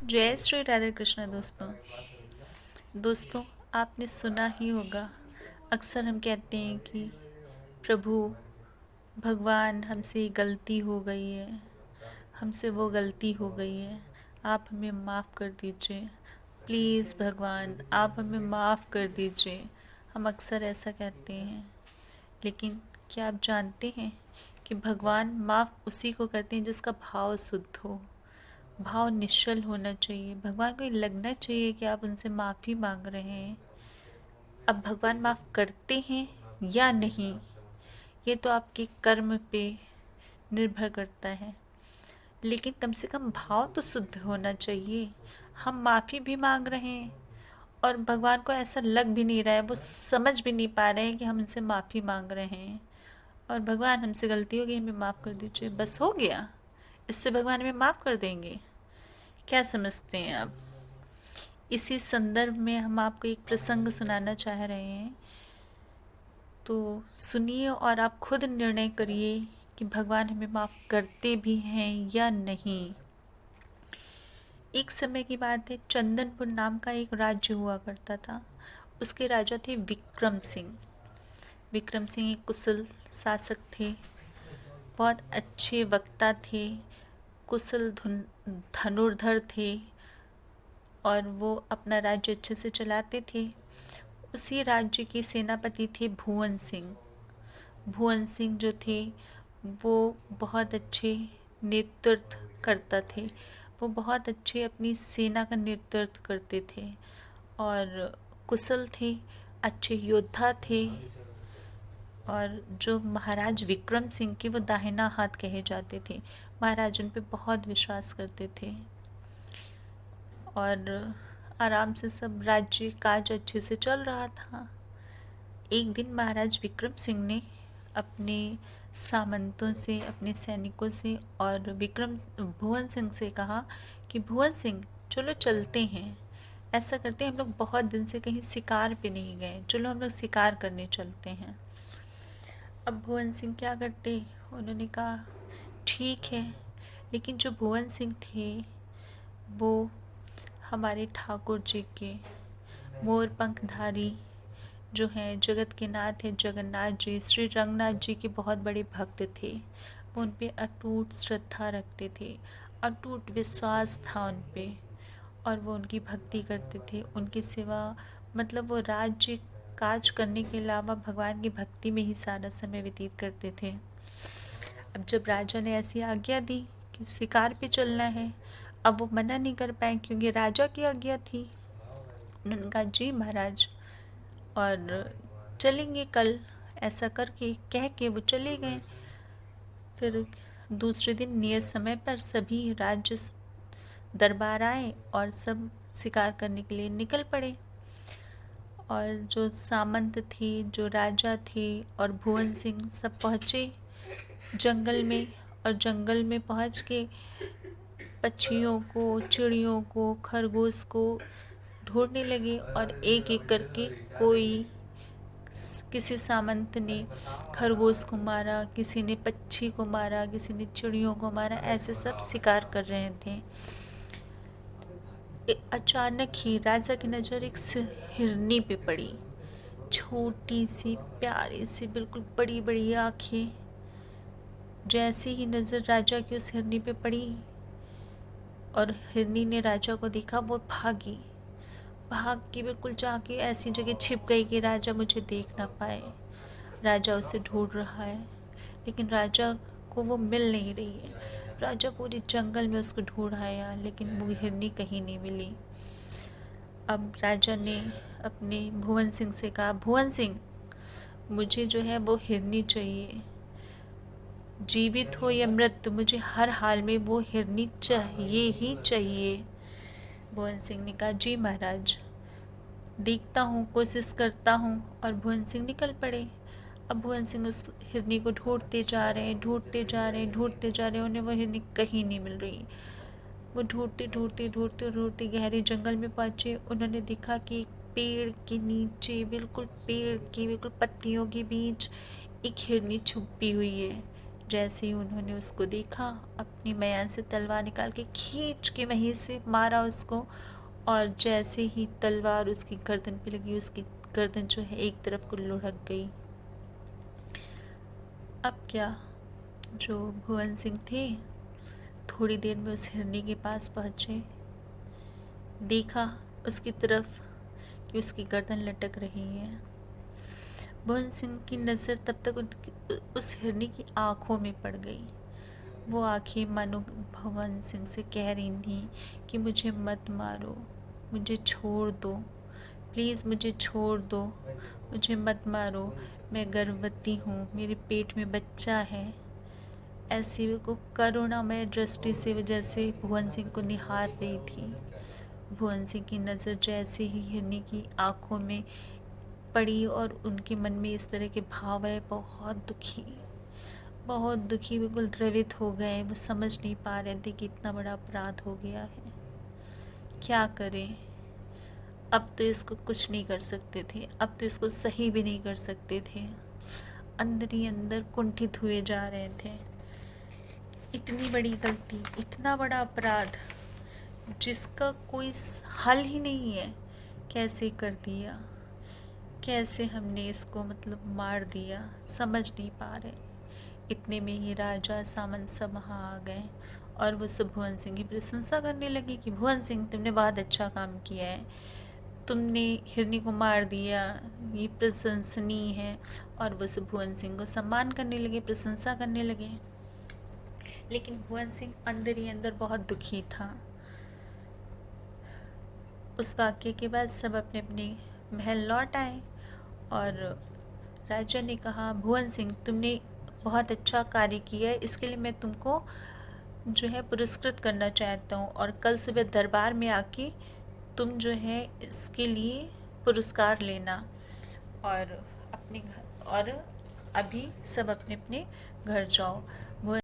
जय श्री राधे कृष्ण। दोस्तों, आपने सुना ही होगा। अक्सर हम कहते हैं कि प्रभु भगवान, हमसे गलती हो गई है, हमसे वो गलती हो गई है, आप हमें माफ़ कर दीजिए। प्लीज़ भगवान, आप हमें माफ़ कर दीजिए। हम अक्सर ऐसा कहते हैं, लेकिन क्या आप जानते हैं कि भगवान माफ़ उसी को करते हैं जिसका भाव शुद्ध हो, भाव निश्चल होना चाहिए। भगवान को ये लगना चाहिए कि आप उनसे माफ़ी मांग रहे हैं। अब भगवान माफ़ करते हैं या नहीं, ये तो आपके कर्म पे निर्भर करता है, लेकिन कम से कम भाव तो शुद्ध होना चाहिए। हम माफ़ी भी मांग रहे हैं और भगवान को ऐसा लग भी नहीं रहा है, वो समझ भी नहीं पा रहे हैं कि हम उनसे माफ़ी मांग रहे हैं। और भगवान, हमसे गलती हो गई, हमें माफ़ कर दीजिए, बस हो गया। इससे भगवान हमें माफ़ कर देंगे? क्या समझते हैं आप? इसी संदर्भ में हम आपको एक प्रसंग सुनाना चाह रहे हैं, तो सुनिए और आप खुद निर्णय करिए कि भगवान हमें माफ़ करते भी हैं या नहीं। एक समय की बात है, चंदनपुर नाम का एक राज्य हुआ करता था। उसके राजा थे विक्रम सिंह। विक्रम सिंह एक कुशल शासक थे, बहुत अच्छे वक्ता थे, कुशल धनुर्धर थे और वो अपना राज्य अच्छे से चलाते थे। उसी राज्य के सेनापति थे भुवन सिंह। भुवन सिंह जो थे वो बहुत अच्छे नेतृत्व करता थे। वो बहुत अच्छे अपनी सेना का नेतृत्व करते थे और कुशल थे, अच्छे योद्धा थे। और जो महाराज विक्रम सिंह के वो दाहिना हाथ कहे जाते थे। महाराज उन पे बहुत विश्वास करते थे और आराम से सब राज्य काज अच्छे से चल रहा था। एक दिन महाराज विक्रम सिंह ने अपने सामंतों से, अपने सैनिकों से और भुवन सिंह से कहा कि भुवन सिंह, चलो चलते हैं, ऐसा करते हैं, हम लोग बहुत दिन से कहीं शिकार पे नहीं गए, चलो हम लोग शिकार करने चलते हैं। अब भुवन सिंह क्या करते, उन्होंने कहा ठीक है। लेकिन जो भुवन सिंह थे वो हमारे ठाकुर जी के, मोर पंखधारी जो हैं, जगत के नाथ हैं जगन्नाथ जी, श्री रंगनाथ जी के बहुत बड़े भक्त थे। वो उन पे अटूट श्रद्धा रखते थे, अटूट विश्वास था उन पे, और वो उनकी भक्ति करते थे, उनकी सेवा, मतलब वो राज्य काज करने के अलावा भगवान की भक्ति में ही सारा समय व्यतीत करते थे। अब जब राजा ने ऐसी आज्ञा दी कि शिकार पे चलना है, अब वो मना नहीं कर पाए क्योंकि राजा की आज्ञा थी। उन्होंने कहा जी महाराज, और चलेंगे कल, ऐसा करके कह के वो चले गए। फिर दूसरे दिन नियत समय पर सभी राज्य दरबार आए और सब शिकार करने के लिए निकल पड़े। और जो सामंत थे, जो राजा थे और भुवन सिंह सब पहुँचे जंगल में, और जंगल में पहुँच के पक्षियों को, चिड़ियों को, खरगोश को ढूंढने लगे और एक एक करके कोई, किसी सामंत ने खरगोश को मारा, किसी ने पक्षी को मारा, किसी ने चिड़ियों को मारा, ऐसे सब शिकार कर रहे थे। अचानक ही राजा की नज़र एक हिरनी पे पड़ी। छोटी सी, प्यारी सी, बिल्कुल बड़ी बड़ी आँखें। जैसे ही नज़र राजा की उस हिरनी पे पड़ी और हिरनी ने राजा को देखा, वो भागी। भाग के बिल्कुल जाके ऐसी जगह छिप गई कि राजा मुझे देख ना पाए। राजा उसे ढूंढ रहा है, लेकिन राजा को वो मिल नहीं रही है। राजा पूरे जंगल में उसको ढूंढ आया, लेकिन वो हिरनी कहीं नहीं मिली। अब राजा ने अपने भुवन सिंह से कहा, भुवन सिंह, मुझे जो है वो हिरनी चाहिए, जीवित हो या मृत, मुझे हर हाल में वो हिरनी चाहिए ही चाहिए। भुवन सिंह ने कहा जी महाराज, देखता हूँ, कोशिश करता हूँ। और भुवन सिंह निकल पड़े। अब भुवन सिंह उस हिरनी को ढूंढते जा रहे हैं, ढूंढते जा रहे हैं, ढूंढते जा रहे हैं, उन्हें वो हिरनी कहीं नहीं मिल रही। वो ढूंढते ढूंढते ढूंढते ढूंढते गहरे जंगल में पहुँचे। उन्होंने देखा कि एक पेड़ के नीचे, बिल्कुल पेड़ की बिल्कुल पत्तियों के बीच एक हिरनी छुपी हुई है, जैसे ही उन्होंने उसको देखा, अपनी मयान से तलवार निकाल के खींच के वहीं से मारा उसको। और जैसे ही तलवार उसकी गर्दन पे लगी, उसकी गर्दन जो है एक तरफ को लुढ़क गई। अब क्या, जो भुवन सिंह थे थोड़ी देर में उस हिरनी के पास पहुँचे, देखा उसकी तरफ कि उसकी गर्दन लटक रही है। भुवन सिंह की नज़र तब तक उस हिरनी की आँखों में पड़ गई। वो आँखें मानो भुवन सिंह से कह रही थी कि मुझे मत मारो, मुझे छोड़ दो, प्लीज़ मुझे छोड़ दो, मुझे मत मारो, मैं गर्भवती हूँ, मेरे पेट में बच्चा है। ऐसी वो करुणामय दृष्टि से वो जैसे भुवन सिंह को निहार रही थी। भुवन सिंह की नज़र जैसे ही हिरनी की आँखों में पड़ी और उनके मन में इस तरह के भाव है, बहुत दुखी, बिल्कुल द्रवित हो गए। वो समझ नहीं पा रहे थे कि इतना बड़ा अपराध हो गया है, क्या करें। अब तो इसको कुछ नहीं कर सकते थे, अब तो इसको सही भी नहीं कर सकते थे। अंदर ही अंदर कुंठित हुए जा रहे थे। इतनी बड़ी गलती, इतना बड़ा अपराध जिसका कोई हल ही नहीं है, कैसे कर दिया, कैसे हमने इसको मतलब मार दिया, समझ नहीं पा रहे। इतने में ही राजा सामंत सब वहाँ आ गए और वो सब भुवन सिंह की प्रशंसा करने लगे कि भुवन सिंह तुमने बहुत अच्छा काम किया है, तुमने हिरनी को मार दिया, ये प्रशंसनीय है। और वो सब भुवन सिंह को सम्मान करने लगे, प्रशंसा करने लगे। लेकिन भुवन सिंह अंदर ही अंदर बहुत दुखी था। उस वाक्य के बाद सब अपने अपने महल लौट आए और राजा ने कहा, भुवन सिंह तुमने बहुत अच्छा कार्य किया है, इसके लिए मैं तुमको जो है पुरस्कृत करना चाहता हूँ और कल सुबह दरबार में आके तुम जो है इसके लिए पुरस्कार लेना। और अपने घर, और अभी सब अपने अपने घर जाओ।